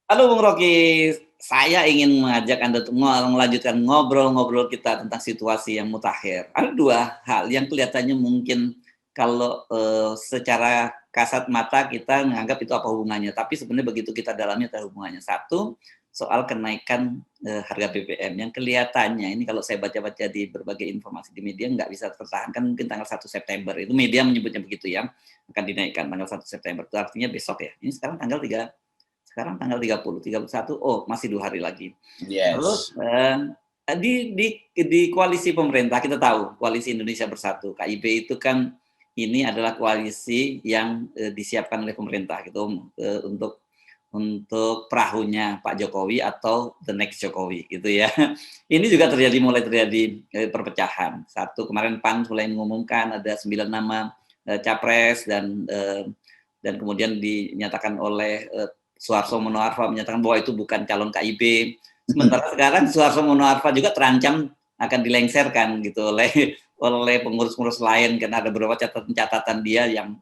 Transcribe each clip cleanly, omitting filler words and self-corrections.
Halo Bung Rocky, saya ingin mengajak Anda untuk melanjutkan ngobrol-ngobrol kita tentang situasi yang mutakhir. Ada dua hal yang kelihatannya mungkin kalau secara kasat mata kita menganggap itu apa hubungannya, tapi sebenarnya begitu kita dalami ada hubungannya. Satu, soal kenaikan harga BBM yang kelihatannya ini kalau saya baca-baca di berbagai informasi di media nggak bisa tertahankan mungkin tanggal 1 September. Itu media menyebutnya begitu ya, akan dinaikkan tanggal 1 September. Itu artinya besok ya. Ini sekarang tanggal 31, oh masih 2 hari lagi. Terus Yes. di koalisi pemerintah kita tahu koalisi Indonesia Bersatu KIB itu kan ini adalah koalisi yang disiapkan oleh pemerintah gitu untuk perahunya Pak Jokowi atau the next Jokowi gitu ya. Ini juga mulai terjadi perpecahan. Satu, kemarin PAN mulai mengumumkan ada 9 nama capres dan kemudian dinyatakan oleh Suharto Mono Arfa menyatakan bahwa itu bukan calon KIB. Sementara sekarang Suharto Mono Arfa juga terancam akan dilengserkan gitu oleh pengurus-pengurus lain karena ada beberapa catatan dia yang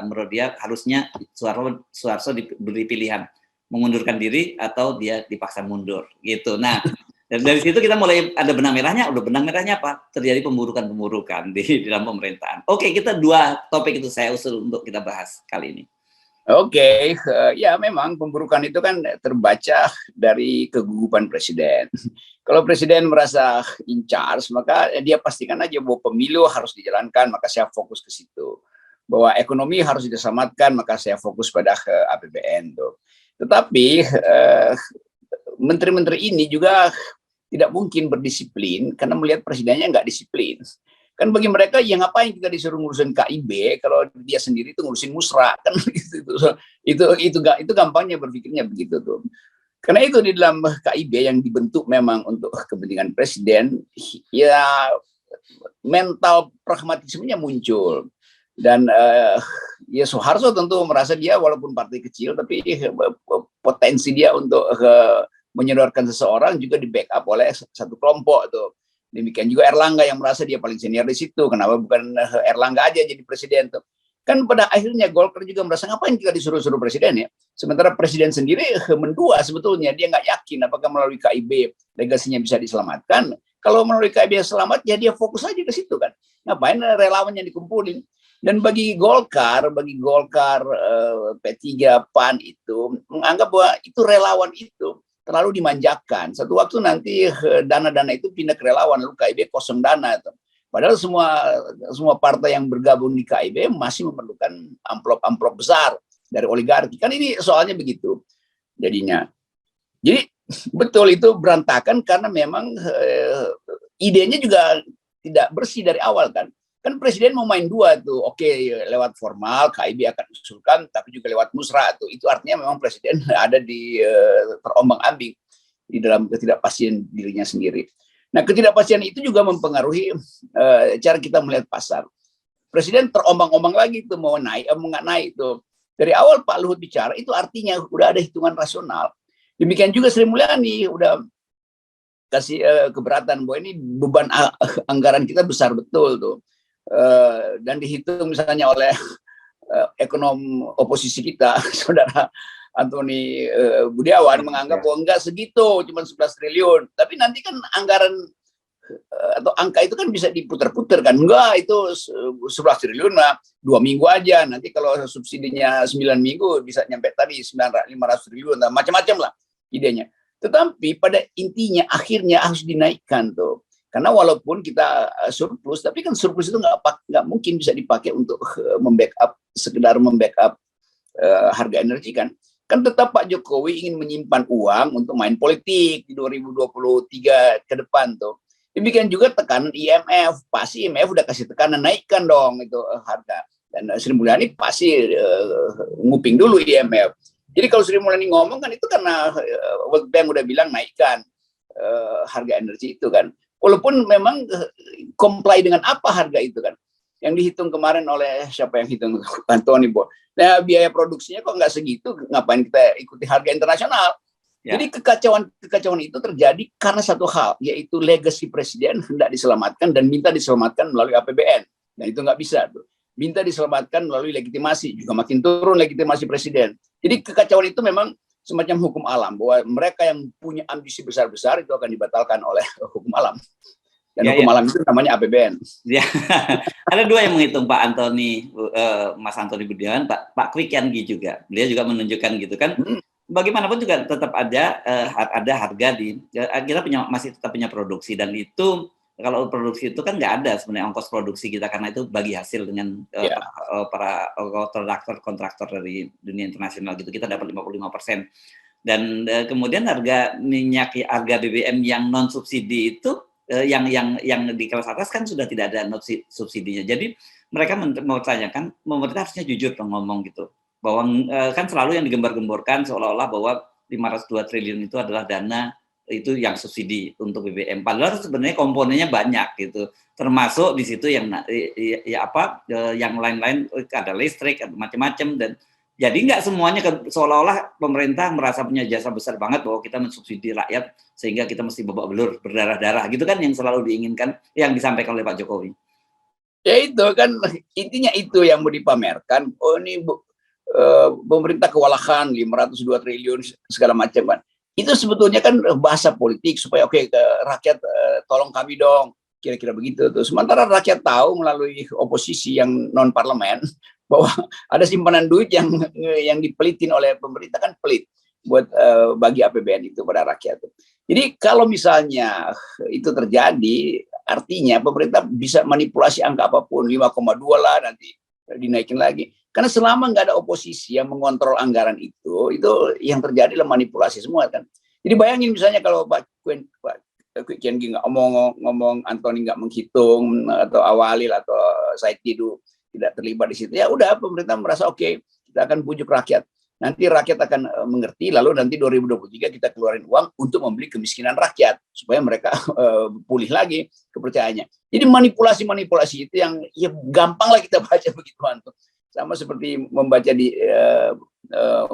menurut dia harusnya Suharto diberi pilihan mengundurkan diri atau dia dipaksa mundur gitu. Nah, dari situ kita mulai ada benang merahnya. Udah benang merahnya apa? Terjadi pemburukan di dalam pemerintahan. Oke, kita dua topik itu saya usul untuk kita bahas kali ini. Oke, ya memang pemburukan itu kan terbaca dari kegugupan presiden. Kalau presiden merasa in charge, maka dia pastikan aja bahwa pemilu harus dijalankan, maka saya fokus ke situ. Bahwa ekonomi harus diselamatkan, maka saya fokus pada APBN tuh. Tetapi menteri-menteri ini juga tidak mungkin berdisiplin karena melihat presidennya nggak disiplin. Kan bagi mereka ya ngapain kita disuruh ngurusin KIB kalau dia sendiri itu ngurusin musra kan itu gampangnya berpikirnya begitu tuh. Karena itu di dalam KIB yang dibentuk memang untuk kepentingan presiden, ya mental pragmatismenya muncul. Dan ya Soeharto tentu merasa dia walaupun partai kecil tapi potensi dia untuk menyodorkan seseorang juga di backup oleh satu kelompok tuh. Demikian juga Erlangga yang merasa dia paling senior di situ. Kenapa bukan Erlangga aja jadi presiden tuh? Kan pada akhirnya Golkar juga merasa ngapain kita disuruh-suruh presiden ya. Sementara presiden sendiri mendua sebetulnya. Dia nggak yakin apakah melalui KIB legasinya bisa diselamatkan. Kalau melalui KIB selamat ya dia fokus aja ke situ kan. Ngapain relawan yang dikumpulin. Dan bagi Golkar P3, PAN itu menganggap bahwa itu relawan itu terlalu dimanjakan. Satu waktu nanti dana-dana itu pindah ke relawan, lalu KIB kosong dana. Padahal semua partai yang bergabung di KIB masih memerlukan amplop-amplop besar dari oligarki. Kan ini soalnya begitu jadinya. Jadi betul itu berantakan karena memang idenya juga tidak bersih dari awal kan. Kan presiden mau main dua tuh, oke lewat formal KIB akan usulkan, tapi juga lewat musra tuh. Itu artinya memang presiden ada di terombang-ambing di dalam ketidakpastian dirinya sendiri. Nah ketidakpastian itu juga mempengaruhi cara kita melihat pasar. Presiden terombang-ombang lagi tuh mau naik, mau nggak naik tuh. Dari awal Pak Luhut bicara itu artinya udah ada hitungan rasional. Demikian juga Sri Mulyani udah kasih keberatan bahwa ini beban anggaran kita besar betul tuh. Dan dihitung misalnya oleh ekonom oposisi kita, saudara Antoni Budiawan menganggap bahwa enggak segitu, cuma 11 triliun. Tapi nanti kan anggaran atau angka itu kan bisa diputar-putar kan. Enggak, itu 11 triliun lah 2 minggu aja. Nanti kalau subsidinya 9 minggu bisa nyampe tadi 500 triliun, macam-macam lah idenya. Tetapi pada intinya akhirnya harus dinaikkan tuh. Karena walaupun kita surplus, tapi kan surplus itu nggak mungkin bisa dipakai untuk sekedar membackup harga energi kan. Kan tetap Pak Jokowi ingin menyimpan uang untuk main politik di 2023 ke depan tuh. Demikian juga tekanan IMF, pasti IMF udah kasih tekanan naikkan dong itu harga. Dan Sri Mulyani pasti nguping dulu IMF. Jadi kalau Sri Mulyani ngomong kan itu karena World Bank udah bilang naikkan harga energi itu kan. Walaupun memang comply dengan apa harga itu kan. Yang dihitung kemarin oleh siapa yang hitung? Antoni Bo. Nah biaya produksinya kok nggak segitu, ngapain kita ikuti harga internasional? Ya. Jadi kekacauan itu terjadi karena satu hal, yaitu legacy presiden hendak diselamatkan dan minta diselamatkan melalui APBN. Dan itu nggak bisa tuh. Minta diselamatkan melalui legitimasi, juga makin turun legitimasi presiden. Jadi kekacauan itu memang semacam hukum alam, bahwa mereka yang punya ambisi besar-besar itu akan dibatalkan oleh hukum alam. Dan hukum alam itu namanya APBN. Ya. Ada dua yang menghitung, Pak Antoni, Mas Antoni Budiman, Pak Kwi Kian Gi juga. Dia juga menunjukkan gitu kan. Bagaimanapun juga tetap ada harga di kita masih tetap punya produksi, dan itu kalau produksi itu kan nggak ada sebenarnya ongkos produksi kita, karena itu bagi hasil dengan para kontraktor dari dunia internasional gitu, kita dapat 55%. Dan kemudian harga minyak, harga BBM yang non subsidi itu yang di kelas atas kan sudah tidak ada subsidinya. Jadi mereka mempertanyakan, pemerintah harusnya jujur dong ngomong gitu, bahwa kan selalu yang digembar-gemborkan seolah-olah bahwa 502 triliun itu adalah dana itu yang subsidi untuk BBM. Padahal sebenarnya komponennya banyak gitu, termasuk di situ yang yang lain-lain, ada listrik, ada macam-macam. Dan jadi nggak semuanya seolah-olah pemerintah merasa punya jasa besar banget bahwa kita mensubsidi rakyat sehingga kita mesti babak belur, berdarah-darah gitu kan, yang selalu diinginkan, yang disampaikan oleh Pak Jokowi. Ya itu kan intinya itu yang mau dipamerkan. Oh ini pemerintah kewalahan 502 triliun segala macam kan. Itu sebetulnya kan bahasa politik supaya rakyat tolong kami dong, kira-kira begitu tuh. Sementara rakyat tahu melalui oposisi yang non parlemen bahwa ada simpanan duit yang dipelitin oleh pemerintah, kan pelit buat bagi APBN itu pada rakyat. Jadi kalau misalnya itu terjadi, artinya pemerintah bisa manipulasi angka apapun, 5,2 lah nanti dinaikin lagi. Karena selama nggak ada oposisi yang mengontrol anggaran itu yang terjadi adalah manipulasi semua kan. Jadi bayangin misalnya kalau Pak Kwi Kian Gi nggak ngomong, Antoni nggak menghitung, atau Awalil atau Said Tidu tidak terlibat di situ, ya udah pemerintah merasa oke, kita akan bujuk rakyat. Nanti rakyat akan mengerti, lalu nanti 2023 kita keluarin uang untuk membeli kemiskinan rakyat supaya mereka pulih lagi kepercayaannya. Jadi manipulasi-manipulasi itu yang ya gampang lah kita baca begituan tuh. Sama seperti membaca di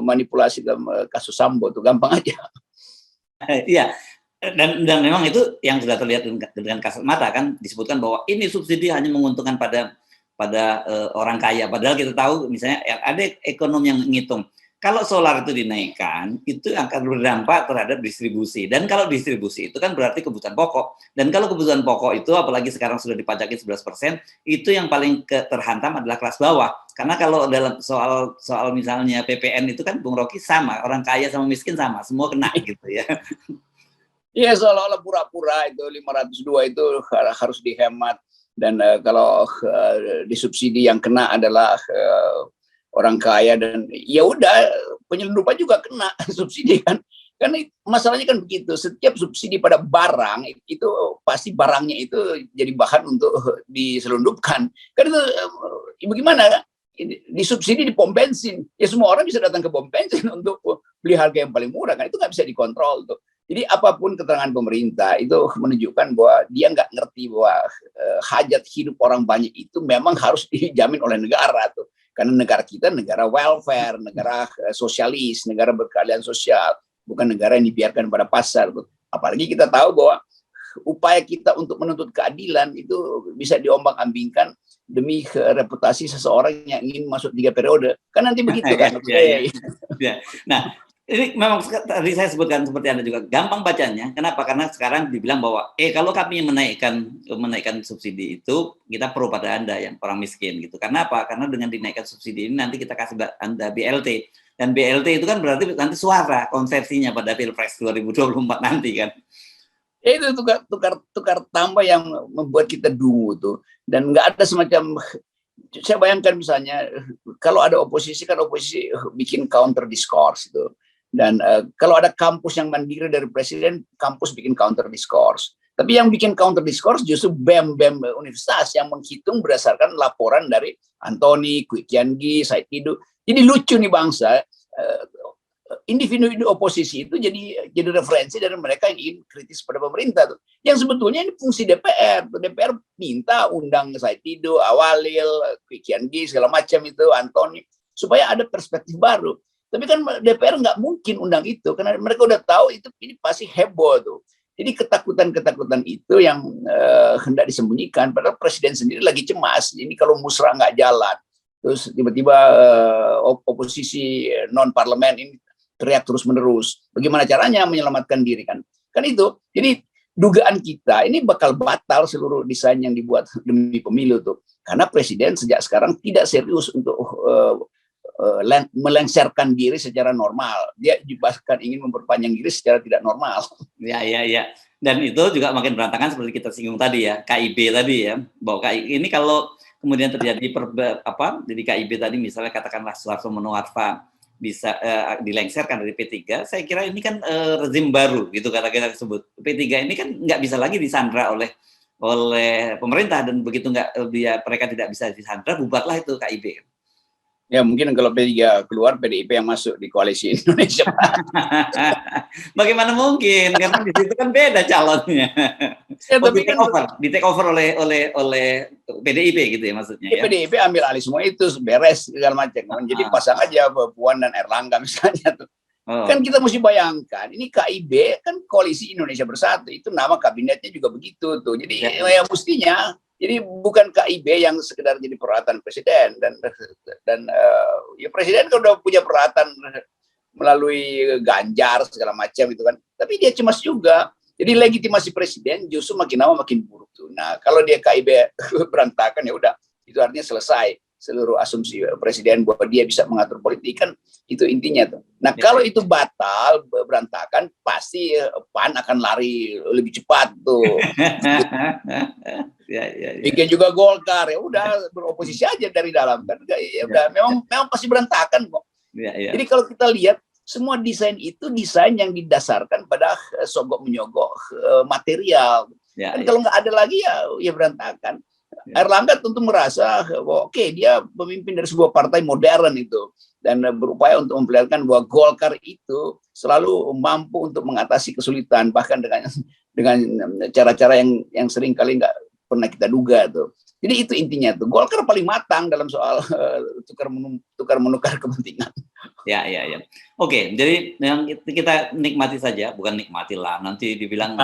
manipulasi dalam kasus Sambo tuh gampang aja. Iya. Dan memang itu yang sudah terlihat dengan kasat mata kan, disebutkan bahwa ini subsidi hanya menguntungkan pada orang kaya. Padahal kita tahu misalnya ada ekonom yang ngitung, kalau solar itu dinaikkan, itu akan berdampak terhadap distribusi. Dan kalau distribusi itu kan berarti kebutuhan pokok. Dan kalau kebutuhan pokok itu, apalagi sekarang sudah dipajaki 11%, itu yang paling terhantam adalah kelas bawah. Karena kalau dalam soal misalnya PPN itu kan, Bung Rocky, sama, orang kaya sama miskin sama, semua kena gitu ya. Iya, seolah-olah pura-pura itu 502 itu harus dihemat. Dan kalau disubsidi yang kena adalah orang kaya, dan ya udah penyelundupan juga kena subsidi kan. Karena masalahnya kan begitu, setiap subsidi pada barang itu pasti barangnya itu jadi bahan untuk diselundupkan. Kan itu bagaimana? Disubsidi di pom bensin, ya semua orang bisa datang ke pom bensin untuk beli harga yang paling murah kan, itu nggak bisa dikontrol tuh. Jadi apapun keterangan pemerintah itu menunjukkan bahwa dia nggak ngerti bahwa hajat hidup orang banyak itu memang harus dijamin oleh negara tuh. Karena negara kita negara welfare, negara sosialis, negara berkeadilan sosial, bukan negara yang dibiarkan pada pasar tuh. Apalagi kita tahu bahwa upaya kita untuk menuntut keadilan itu bisa diombang-ambingkan demi reputasi seseorang yang ingin masuk 3 periode. Kan nanti begitu kan. Ya. Nah, ini memang tadi saya sebutkan seperti Anda juga, gampang bacanya. Kenapa? Karena sekarang dibilang bahwa kalau kami menaikkan subsidi itu, kita pro pada Anda yang orang miskin gitu. Karena apa? Karena dengan dinaikkan subsidi ini nanti kita kasih Anda BLT. Dan BLT itu kan berarti nanti suara konversinya pada Pilpres 2024 nanti kan. Itu tukar tambah yang membuat kita dungu tuh. Dan nggak ada semacam, saya bayangkan misalnya kalau ada oposisi kan, oposisi bikin counter discourse itu. Dan kalau ada kampus yang mandiri dari presiden, kampus bikin counter discourse. Tapi yang bikin counter discourse justru BEM universitas yang menghitung berdasarkan laporan dari Antoni, Kwi Kian Gi, Said Tidu. Jadi lucu nih bangsa, individu oposisi itu jadi referensi dari mereka yang ingin kritis pada pemerintah tuh. Yang sebetulnya ini fungsi DPR. DPR minta undang Said Tidu, Awalil, Kwi Kian Gi, segala macam itu, Antoni, supaya ada perspektif baru. Tapi kan DPR nggak mungkin undang itu, karena mereka udah tahu itu ini pasti heboh tuh. Jadi ketakutan itu yang hendak disembunyikan, padahal presiden sendiri lagi cemas. Ini kalau musrah nggak jalan, terus tiba-tiba oposisi non parlemen ini teriak terus-menerus. Bagaimana caranya menyelamatkan diri kan? Kan itu. Jadi dugaan kita ini bakal batal seluruh desain yang dibuat demi pemilu tuh. Karena presiden sejak sekarang tidak serius untuk melengsarkan diri secara normal. Dia bahkan ingin memperpanjang diri secara tidak normal. Ya, ya, ya. Dan itu juga makin berantakan seperti kita singgung tadi ya, KIB tadi ya. Bahwa KIB ini kalau kemudian terjadi jadi KIB tadi misalnya katakanlah Soeharto Monoarfa bisa dilengsarkan dari P3, saya kira ini kan rezim baru gitu kata kita sebut. P3 ini kan nggak bisa lagi disandra oleh pemerintah, dan begitu mereka tidak bisa disandra, bubarlah itu KIB. Ya mungkin kalau P3 keluar, PDIP yang masuk di koalisi Indonesia. Bagaimana mungkin? Karena di situ kan beda calonnya. Ya, tapi di take over oleh PDIP gitu ya maksudnya. Ya, PDIP ambil alih semua itu, beres segala macam. Jadi pasang aja Puan dan Erlangga misalnya tuh. Kan kita mesti bayangkan, ini KIB kan Koalisi Indonesia Bersatu, itu nama kabinetnya juga begitu tuh. Jadi ya mestinya, jadi bukan KIB yang sekedar jadi peralatan presiden, dan ya presiden kan udah punya peralatan melalui Ganjar segala macam itu kan. Tapi dia cemas juga. Jadi legitimasi presiden justru makin lama makin buruk tuh. Nah, kalau dia KIB berantakan ya udah, itu artinya selesai seluruh asumsi presiden bahwa dia bisa mengatur politik, kan itu intinya tuh. Nah, kalau itu batal, berantakan, pasti PAN akan lari lebih cepat tuh. Bikin juga Golkar, ya udah beroposisi aja dari dalam kan. Ya udah, memang pasti berantakan kok. Jadi kalau kita lihat semua desain itu desain yang didasarkan pada sogok menyogok material. Dan kalau nggak ada lagi ya berantakan. Erlangga tentu merasa bahwa oke, dia pemimpin dari sebuah partai modern itu, dan berupaya untuk memperlihatkan bahwa Golkar itu selalu mampu untuk mengatasi kesulitan, bahkan dengan cara-cara yang sering kali nggak pernah kita duga tuh. Jadi itu intinya tuh, Golkar paling matang dalam soal tukar menukar kepentingan. Ya. Oke, jadi yang kita nikmati saja, bukan nikmatilah, nanti dibilang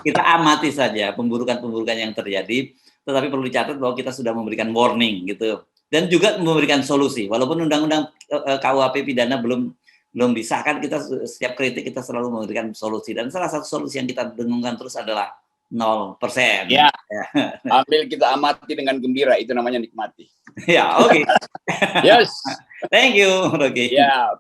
kita amati saja pemburukan-pemburukan yang terjadi. Tetapi perlu dicatat bahwa kita sudah memberikan warning gitu, dan juga memberikan solusi. Walaupun undang-undang KUHP pidana belum disahkan, kita setiap kritik kita selalu memberikan solusi, dan salah satu solusi yang kita dengungkan terus adalah 0%. Ya. Ambil kita amati dengan gembira, itu namanya nikmati. Ya, oke. Yes. Thank you, Rocky. Ya.